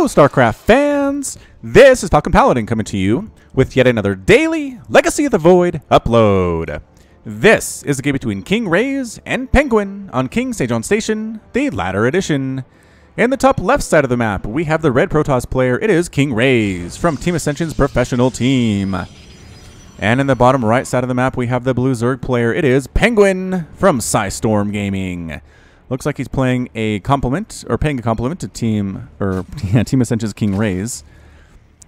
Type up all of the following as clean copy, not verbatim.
Hello, StarCraft fans! This is Falcon Paladin coming to you with yet another daily Legacy of the Void upload. This is a game between King Raze and PengWin on King Sejong Station, the latter edition. In the top left side of the map, we have the red Protoss player. It is King Raze from Team Ascension's professional team. And in the bottom right side of the map, we have the blue Zerg player. It is PengWin from Storm Gaming. Looks like he's playing a compliment, or paying a compliment to Team Ascension's King Raze.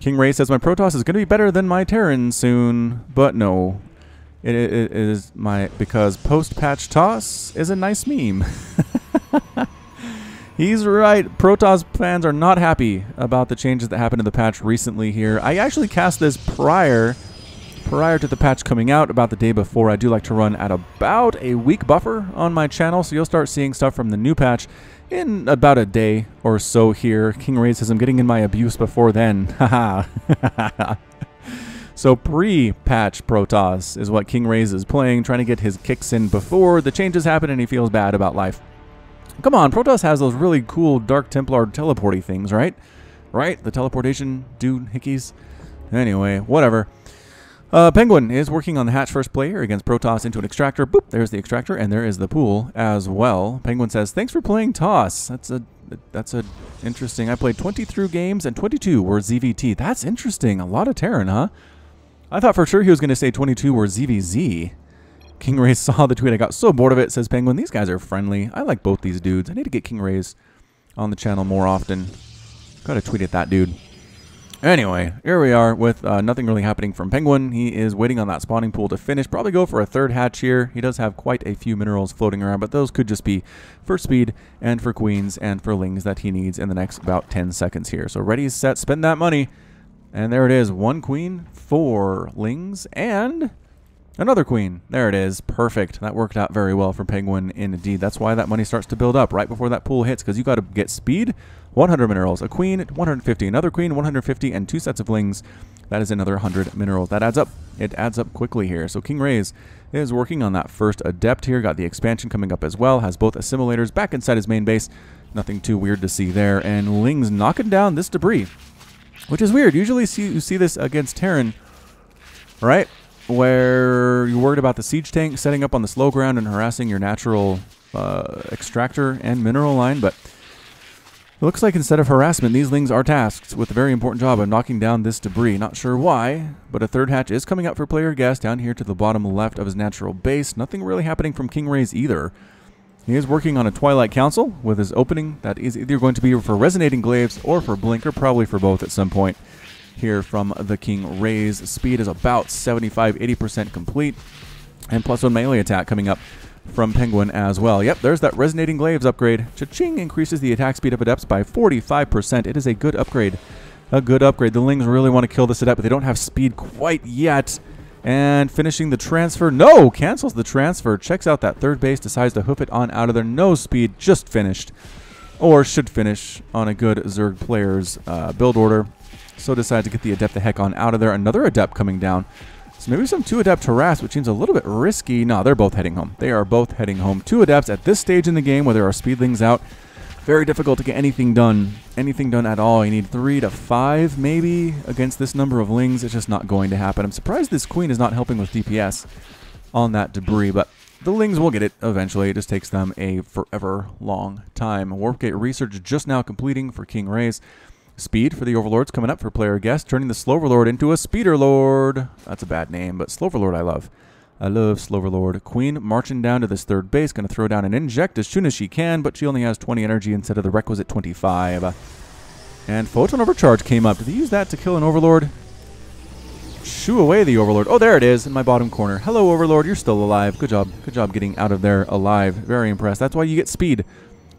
King Raze says, my Protoss is going to be better than my Terran soon, but no. It is because post-patch toss is a nice meme. He's right. Protoss fans are not happy about the changes that happened in the patch recently here. I actually cast this prior to the patch coming out, about the day before. I do like to run at about a week buffer on my channel, so you'll start seeing stuff from the new patch in about a day or so here. King Raze says I'm getting in my abuse before then. Haha. So pre-patch Protoss is what King Raze is playing, trying to get his kicks in before the changes happen and he feels bad about life. Come on, Protoss has those really cool Dark Templar teleporty things, right? Right? The teleportation dude hickeys? Anyway, whatever. PengWin is working on the hatch first player against Protoss into an extractor. Boop, there's the extractor, and there is the pool as well. PengWin says, thanks for playing Toss. That's a interesting. I played 23 games and 22 were ZVT. That's interesting. A lot of Terran, huh? I thought for sure he was going to say 22 were ZVZ. King Raze saw the tweet. I got so bored of it, says PengWin. These guys are friendly. I like both these dudes. I need to get King Raze on the channel more often. Gotta tweet at that dude. Anyway, here we are with nothing really happening from PengWin. He is waiting on that spawning pool to finish. Probably go for a third hatch here. He does have quite a few minerals floating around, but those could just be for speed and for queens and for lings that he needs in the next about 10 seconds here. So ready, set, spend that money. And there it is. 1 queen, 4 lings, and another queen. There it is. Perfect. That worked out very well for PengWin indeed. That's why that money starts to build up right before that pool hits, because you got to get speed, 100 minerals, a queen, 150, another queen, 150, and 2 sets of lings. That is another 100 minerals. That adds up. It adds up quickly here. So King Raze is working on that first adept here. Got the expansion coming up as well. Has both assimilators back inside his main base. Nothing too weird to see there. And lings knocking down this debris, which is weird. Usually you see this against Terran, right? Where you're worried about the siege tank setting up on the slow ground and harassing your natural extractor and mineral line, but it looks like instead of harassment, these lings are tasked with a very important job of knocking down this debris. Not sure why, but a third hatch is coming up for player guest down here to the bottom left of his natural base. Nothing really happening from King Raze either. He is working on a Twilight Council with his opening. That is either going to be for Resonating Glaives or for Blinker, probably for both at some point. Here from the King Raze. Speed is about 75-80% complete. And +1 melee attack coming up from PengWin as well. Yep, there's that Resonating Glaives upgrade. Cha-ching increases the attack speed of adepts by 45%. It is a good upgrade. A good upgrade. The lings really want to kill this adept, but they don't have speed quite yet. And finishing the transfer. No! Cancels the transfer. Checks out that third base. Decides to hoof it on out of there. No speed. Just finished. Or should finish on a good Zerg player's build order. So decides to get the adept the heck on out of there. Another adept coming down. So maybe some 2 adept harass, which seems a little bit risky. No, they're both heading home. They are both heading home. 2 adepts at this stage in the game where there are speedlings out. Very difficult to get anything done. Anything done at all. You need 3 to 5 maybe against this number of lings. It's just not going to happen. I'm surprised this queen is not helping with DPS on that debris, but the lings will get it eventually. It just takes them a forever long time. Warpgate research just now completing for King Raze. Speed for the Overlords coming up for player guest, turning the Sloverlord into a Speeder Lord. That's a bad name, but Sloverlord I love. I love Sloverlord. Queen marching down to this third base, going to throw down an inject as soon as she can, but she only has 20 energy instead of the requisite 25. And Photon Overcharge came up. Did they use that to kill an Overlord? Shoo away the Overlord. Oh, there it is in my bottom corner. Hello, Overlord. You're still alive. Good job. Good job getting out of there alive. Very impressed. That's why you get speed,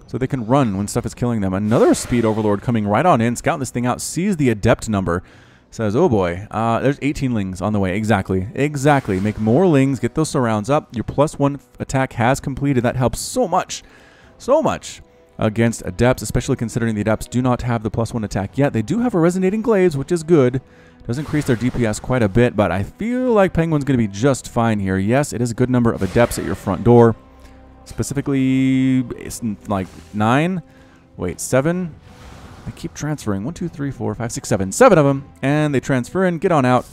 so they can run when stuff is killing them. Another speed Overlord coming right on in, scouting this thing out, sees the adept number, says, oh boy, there's 18 lings on the way. Exactly. Exactly. Make more lings, get those surrounds up. Your +1 attack has completed. That helps so much. So much against adepts, especially considering the adepts do not have the +1 attack yet. They do have a Resonating Glaives, which is good. Does increase their DPS quite a bit, but I feel like PengWin's going to be just fine here. Yes, it is a good number of adepts at your front door. Specifically, it's like 9. Wait, 7. They keep transferring. 1, 2, 3, 4, 5, 6, 7. 7 of them. And they transfer in, get on out.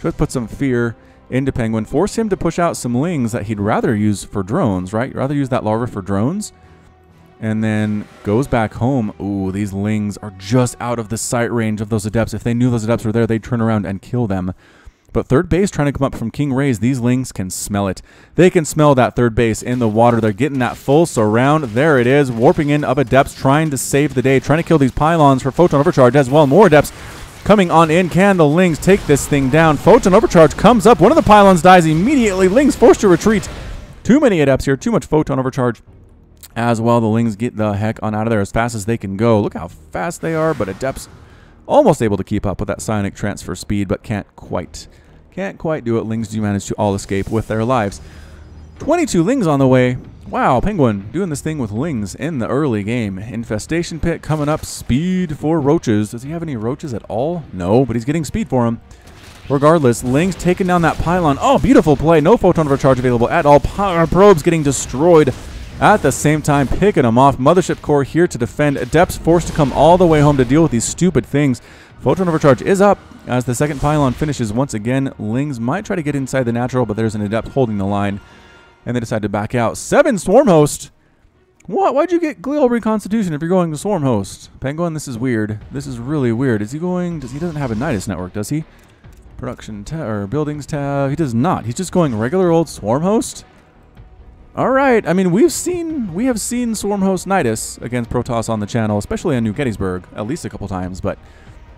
Just put some fear into PengWin. Force him to push out some lings that he'd rather use for drones, right? You'd rather use that larva for drones. And then goes back home. Ooh, these lings are just out of the sight range of those adepts. If they knew those adepts were there, they'd turn around and kill them. But third base trying to come up from King Raze. These lings can smell it. They can smell that third base in the water. They're getting that full surround. There it is. Warping in of adepts, trying to save the day. Trying to kill these pylons for Photon Overcharge as well. More adepts coming on in. Can the lings take this thing down? Photon Overcharge comes up. One of the pylons dies immediately. Lings forced to retreat. Too many adepts here. Too much Photon Overcharge as well. The lings get the heck on out of there as fast as they can go. Look how fast they are, but adepts almost able to keep up with that psionic transfer speed, but can't quite do it. Lings do manage to all escape with their lives. 22 lings on the way. Wow, PengWin doing this thing with lings in the early game. Infestation pit coming up. Speed for roaches. Does he have any roaches at all? No, but he's getting speed for them. Regardless, lings taking down that pylon. Oh, beautiful play. No photon overcharge available at all. Probes getting destroyed at the same time, picking them off. Mothership core here to defend. Adepts forced to come all the way home to deal with these stupid things. Photon overcharge is up as the second pylon finishes once again. Lings might try to get inside the natural, but there's an adept holding the line, and they decide to back out. 7 swarm host. What? Why'd you get glial reconstitution if you're going to swarm host? PengWin, this is weird. This is really weird. Is he going? He doesn't have a Nidus network, does he? Production tab or buildings tab. He does not. He's just going regular old swarm host. All right. I mean, we have seen swarm host Nidus against Protoss on the channel, especially on New Gettysburg, at least a couple times, but.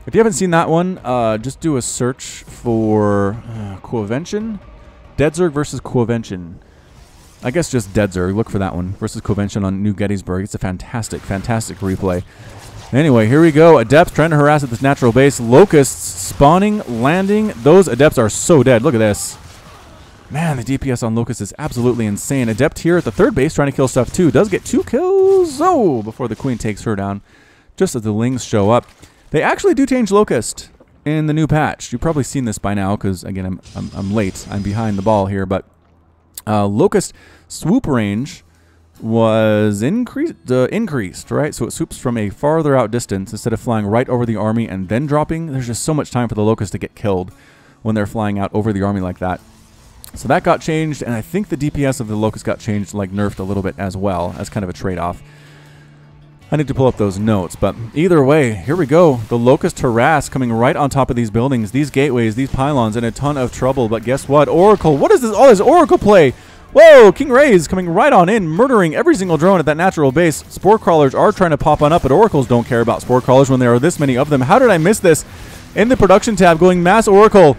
If you haven't seen that one, just do a search for Covention. Deadzerg versus Covention. I guess just Deadzerg. Look for that one versus Covention on New Gettysburg. It's a fantastic, fantastic replay. Anyway, here we go. Adepts trying to harass at this natural base. Locusts spawning, landing. Those adepts are so dead. Look at this. Man, the DPS on Locust is absolutely insane. Adept here at the third base trying to kill stuff too. Does get 2 kills. Oh, before the queen takes her down. Just as the lings show up. They actually do change Locust in the new patch. You've probably seen this by now because, again, I'm late. I'm behind the ball here. But Locust swoop range was increased, right? So it swoops from a farther out distance instead of flying right over the army and then dropping. There's just so much time for the Locust to get killed when they're flying out over the army like that. So that got changed, and I think the DPS of the Locust got changed, like nerfed a little bit as well, as kind of a trade-off. I need to pull up those notes, but either way, here we go. The Locust harass coming right on top of these buildings, these gateways, these pylons, in a ton of trouble. But guess what? Oracle. What is this? All this Oracle play. Whoa, King Raze coming right on in, murdering every single drone at that natural base. Spore crawlers are trying to pop on up, but Oracles don't care about spore crawlers when there are this many of them. How did I miss this? In the production tab, going mass Oracle.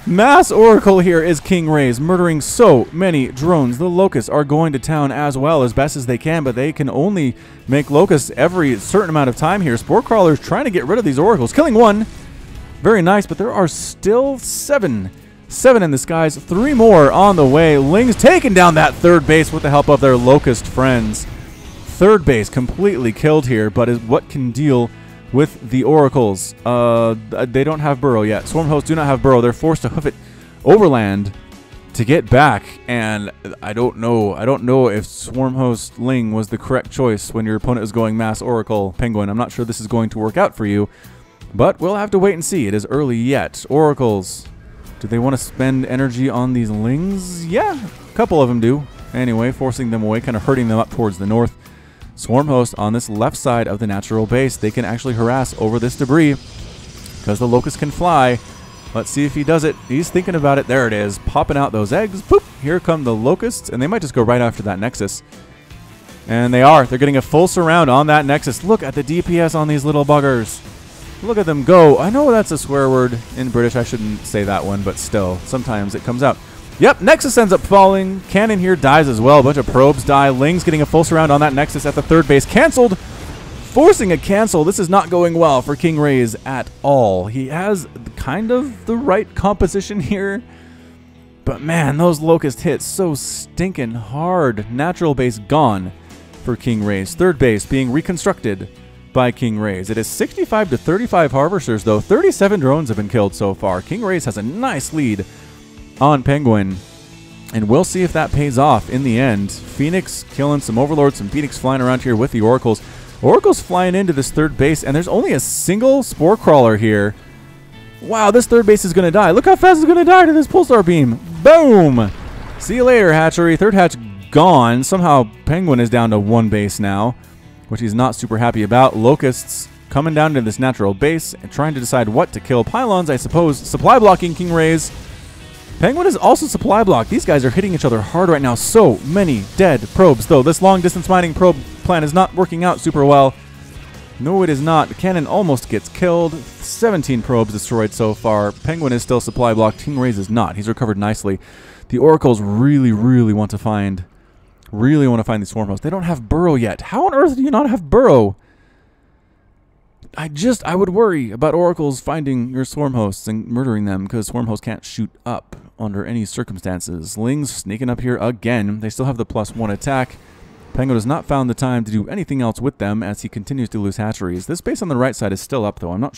Mass Oracle here is King Raze, murdering so many drones. The Locusts are going to town as well as best as they can, but they can only make Locusts every certain amount of time here. Spore Crawlers trying to get rid of these Oracles. Killing 1. Very nice, but there are still 7. 7 in the skies. 3 more on the way. Lings taking down that third base with the help of their Locust friends. Third base completely killed here, but is what can deal with the Oracles. They don't have burrow yet. Swarm hosts do not have burrow. They're forced to hoof it overland to get back, and I don't know if Swarm host Ling was the correct choice when your opponent is going mass Oracle PengWin. I'm not sure this is going to work out for you, but we'll have to wait and see. It is early yet. Oracles, do they want to spend energy on these Lings? Yeah, a couple of them do. Anyway, forcing them away, kind of hurting them up towards the north. Swarm host on this left side of the natural base. They can actually harass over this debris because the Locust can fly. Let's see if he does it. He's thinking about it. There it is. Popping out those eggs. Boop. Here come the Locusts, and they might just go right after that Nexus. And they are. They're getting a full surround on that Nexus. Look at the DPS on these little buggers. Look at them go. I know that's a swear word in British. I shouldn't say that one, but still, sometimes it comes out. Yep, Nexus ends up falling. Cannon here dies as well. A bunch of probes die. Ling's getting a full surround on that Nexus at the third base. Canceled. Forcing a cancel. This is not going well for King Raze at all. He has kind of the right composition here. But man, those Locust hit so stinking hard. Natural base gone for King Raze. Third base being reconstructed by King Raze. It is 65 to 35 Harvesters though. 37 drones have been killed so far. King Raze has a nice lead on PengWin, and we'll see if that pays off in the end. Phoenix killing some Overlords, some Phoenix flying around here with the Oracles. Oracle's flying into this third base, and there's only a single Spore Crawler here. Wow, this third base is going to die. Look how fast it's going to die to this Pulsar Beam. Boom! See you later, hatchery. Third hatch gone. Somehow PengWin is down to 1 base now, which he's not super happy about. Locusts coming down to this natural base and trying to decide what to kill. Pylons, I suppose, supply blocking King Raze. PengWin is also supply blocked. These guys are hitting each other hard right now. So many dead probes, though. This long-distance mining probe plan is not working out super well. No, it is not. The cannon almost gets killed. 17 probes destroyed so far. PengWin is still supply blocked. King Raze is not. He's recovered nicely. The Oracles really want to find these swarm hosts. They don't have burrow yet. How on earth do you not have burrow? I would worry about Oracles finding your swarm hosts and murdering them, because swarm hosts can't shoot up under any circumstances. Lings sneaking up here again. They still have the +1 attack. PengWin has not found the time to do anything else with them as he continues to lose hatcheries. This base on the right side is still up, though. I'm not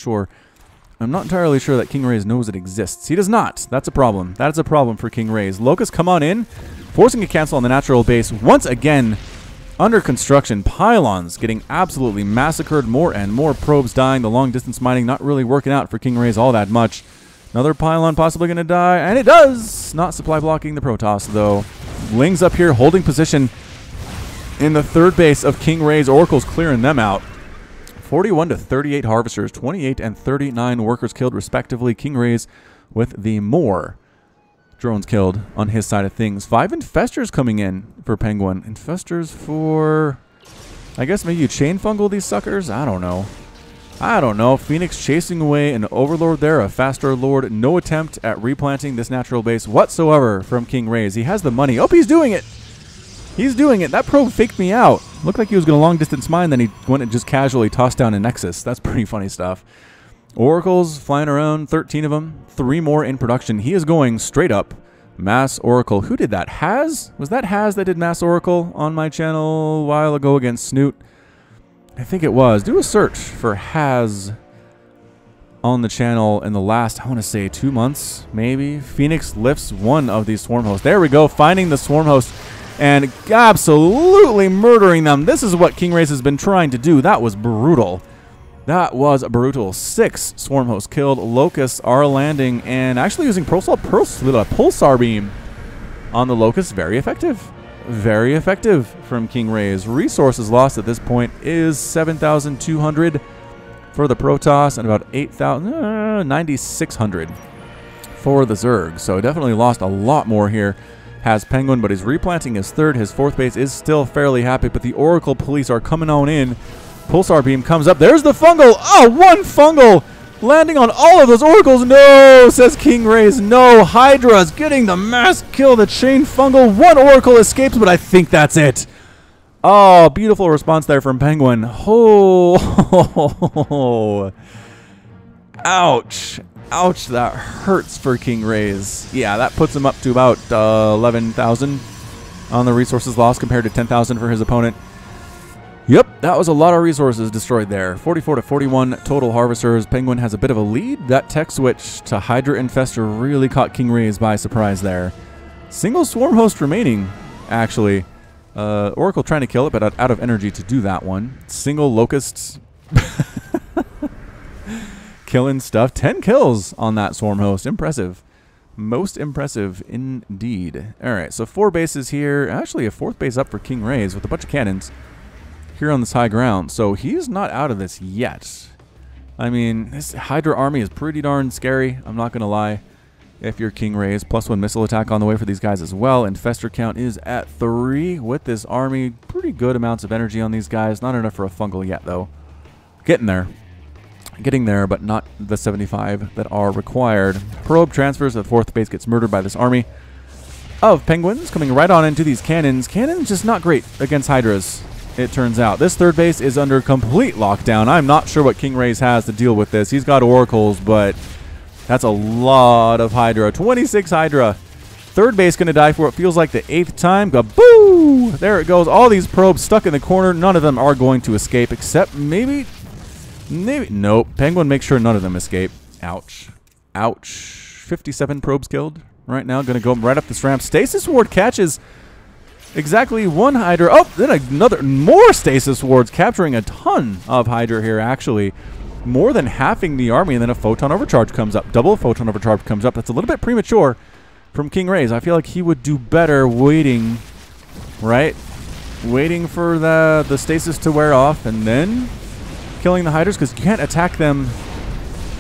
entirely sure that King Raze knows it exists. He does not. That's a problem. That is a problem for King Raze. Locusts come on in, forcing a cancel on the natural base. Once again, under construction. Pylons getting absolutely massacred. More and more probes dying. The long-distance mining not really working out for King Raze all that much. Another pylon possibly going to die, and it does! Not supply blocking the Protoss, though. Lings up here holding position in the third base of King Raze. Oracle's clearing them out. 41 to 38 harvesters, 28 and 39 workers killed respectively. King Raze with the more drones killed on his side of things. 5 infestors coming in for PengWin. Infestors for, I guess maybe you chain fungal these suckers? I don't know. Phoenix chasing away an overlord there, a faster lord. No attempt at replanting this natural base whatsoever from King Raze. He has the money. Oh, he's doing it. He's doing it. That probe faked me out. Looked like he was going to long distance mine, then he went and just casually tossed down a Nexus. That's pretty funny stuff. Oracles flying around, 13 of them. 3 more in production. He is going straight up. Mass Oracle. Who did that? Haz? Was that Haz that did Mass Oracle on my channel a while ago against Snoot? I think it was. Do a search for Haz on the channel in the last, I want to say, 2 months, maybe. Phoenix lifts one of these swarm hosts. There we go, finding the swarm host and absolutely murdering them. This is what King Raze has been trying to do. That was brutal. That was brutal. 6 swarm hosts killed. Locusts are landing and actually using pulsar beam on the Locusts. Very effective. Very effective from King Raze. Resources lost at this point is 7,200 for the Protoss and about 9,600 for the Zerg. So definitely lost a lot more here. Has PengWin, but he's replanting his third. His fourth base is still fairly happy, but the Oracle police are coming on in. Pulsar beam comes up. There's the fungal. Oh, 1 fungal landing on all of those Oracles. No, says King Raze. No, Hydra's getting the mass kill. The chain fungal. 1 Oracle escapes, but I think that's it. Oh, beautiful response there from PengWin. Oh, ouch. Ouch, that hurts for King Raze. Yeah, that puts him up to about 11,000 on the resources lost compared to 10,000 for his opponent. Yep, that was a lot of resources destroyed there. 44 to 41 total harvesters. PengWin has a bit of a lead. That tech switch to Hydra Infestor really caught King Raze by surprise there. Single swarm host remaining, actually. Oracle trying to kill it, but out of energy to do that one. Single locusts. Killing stuff. 10 kills on that swarm host. Impressive. Most impressive indeed. Alright, so 4 bases here. Actually, a 4th base up for King Raze with a bunch of cannons here on this high ground. So he's not out of this yet. I mean, this Hydra army is pretty darn scary. I'm not going to lie. If you're King Raze, +1 missile attack on the way for these guys as well. Infestor count is at 3 with this army. Pretty good amounts of energy on these guys. Not enough for a fungal yet, though. Getting there. Getting there, but not the 75 that are required. Probe transfers. The 4th base gets murdered by this army of penguins coming right on into these cannons. Cannons just not great against Hydras, it turns out. This 3rd base is under complete lockdown. I'm not sure what King Raze has to deal with this. He's got Oracles, but that's a lot of Hydra. 26 Hydra. 3rd base going to die for what feels like the 8th time. Boo! There it goes. All these probes stuck in the corner. None of them are going to escape, except maybe... Nope. PengWin makes sure none of them escape. Ouch. Ouch. 57 probes killed right now. Going to go right up this ramp. Stasis Ward catches Exactly one Hydra. Oh, then another, more Stasis Wards, capturing a ton of Hydra here, actually. More than halving the army, and then a Photon Overcharge comes up. Double Photon Overcharge comes up. That's a little bit premature from King Raze. I feel like he would do better waiting, right? Waiting for the Stasis to wear off, and then killing the Hydras, because you can't attack them.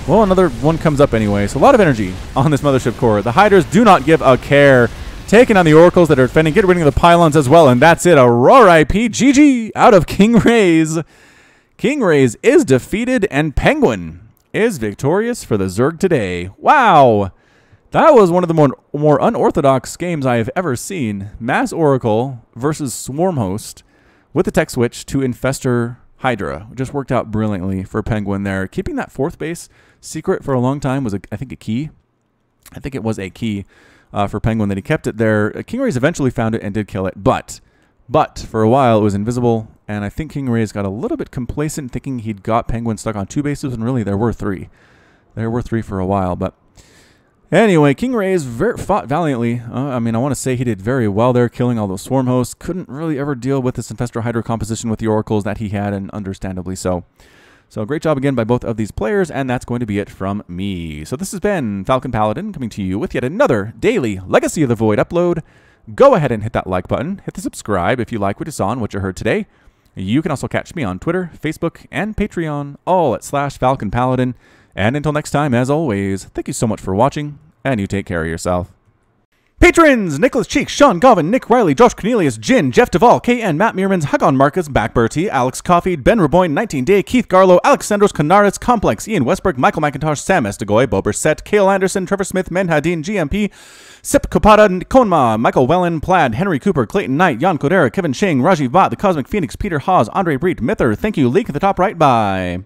Well, another one comes up anyway, so a lot of energy on this Mothership core. The Hydras do not give a care. Taking on the Oracles that are defending, get rid of the Pylons as well, and that's it. Aurora IP, GG out of King Raze. King Raze is defeated, and PengWin is victorious for the Zerg today. Wow! That was one of the more unorthodox games I have ever seen. Mass Oracle versus Swarm Host with the tech switch to Infestor Hydra. Just worked out brilliantly for PengWin there. Keeping that 4th base secret for a long time was, I think, a key. I think it was a key for PengWin that he kept it there. King Raze eventually found it and did kill it, but for a while it was invisible, and I think King Raze got a little bit complacent thinking he'd got PengWin stuck on 2 bases, and really there were 3. There were 3 for a while, but anyway, King Raze fought valiantly. I mean, I want to say he did very well there, killing all those Swarm Hosts. Couldn't really ever deal with this Infestor Hydra composition with the Oracles that he had, and understandably so. So great job again by both of these players, and that's going to be it from me. So this has been Falcon Paladin coming to you with yet another daily Legacy of the Void upload. Go ahead and hit that like button. Hit the subscribe if you like what you saw and what you heard today. You can also catch me on Twitter, Facebook, and Patreon, all at /Falcon Paladin. And until next time, as always, thank you so much for watching, and you take care of yourself. Patrons! Nicholas Cheek, Sean Govin, Nick Riley, Josh Cornelius, Jin, Jeff Duvall, KN, Matt Meermans, Hagon Marcus, Backberty, Alex Coffey, Ben Raboyne, 19 Day, Keith Garlow, Alexandros Canaris, Complex, Ian Westbrook, Michael McIntosh, Sam Estegoy, Bober Set, Cale Anderson, Trevor Smith, Menhadin, GMP, Sip Kopata, Konma, Michael Wellen, Plaid, Henry Cooper, Clayton Knight, Jan Kodera, Kevin Shing, Rajiv Bhatt, The Cosmic Phoenix, Peter Hawes, Andre Breed, Mither. Thank you, Leak at the top right. Bye.